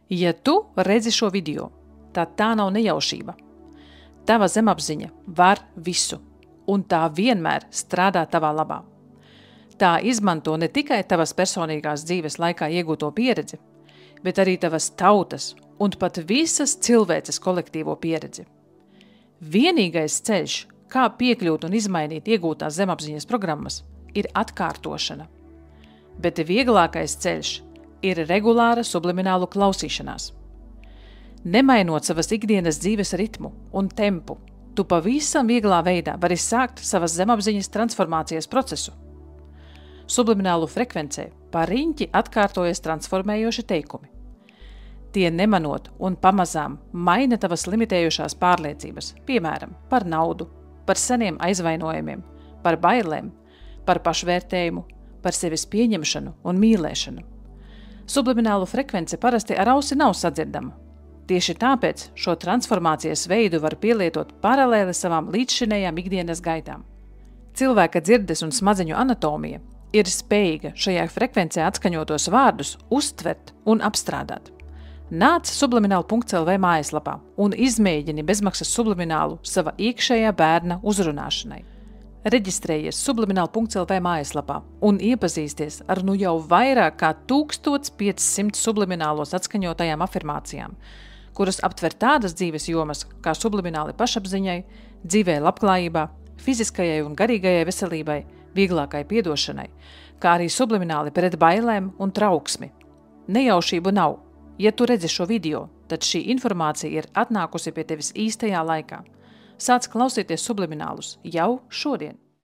Ja tu redzi šo video, tad tā nav nejaušība. Tava zemapziņa var visu, un tā vienmēr strādā tavā labā. Tā izmanto ne tikai tavas personīgās dzīves laikā iegūto pieredzi, bet arī tavas tautas un pat visas cilvēces kolektīvo pieredzi. Vienīgais ceļš, kā piekļūt un izmainīt iegūtās zemapziņas programmas, ir atkārtošana. Bet vieglākais ceļš ir regulāra subliminālu klausīšanās. Nemainot savas ikdienas dzīves ritmu un tempu, tu pavisam vieglā veidā vari sākt savas zemapziņas transformācijas procesu. Subliminālu frekvencē pa riņķi atkārtojas transformējoši teikumi. Tie nemanot un pamazām maina tavas limitējošās pārliecības, piemēram, par naudu, par seniem aizvainojumiem, par bailēm, par pašvērtējumu, par sevis pieņemšanu un mīlēšanu. Subliminālu frekvence parasti ar ausi nav sadzirdama. Tieši tāpēc šo transformācijas veidu var pielietot paralēli savām līdzšinējām ikdienas gaitām. Cilvēka dzirdes un smadzeņu anatomija ir spējīga šajā frekvencē atskaņotos vārdus uztvert un apstrādāt. Nāc sublimināli.lv mājaslapā un izmēģini bezmaksas subliminālu sava iekšējā bērna uzrunāšanai. Reģistrējies sublimināli.lv mājaslapā un iepazīsties ar nu jau vairāk kā 1500 subliminālos atskaņotajām afirmācijām, kuras aptver tādas dzīves jomas kā sublimināli pašapziņai, dzīvē labklājībā, fiziskajai un garīgajai veselībai, vieglākai piedošanai, kā arī sublimināli pret bailēm un trauksmi. Nejaušību nav. Ja tu redzi šo video, tad šī informācija ir atnākusi pie tevis īstajā laikā. Sāc klausīties subliminālus jau šodien.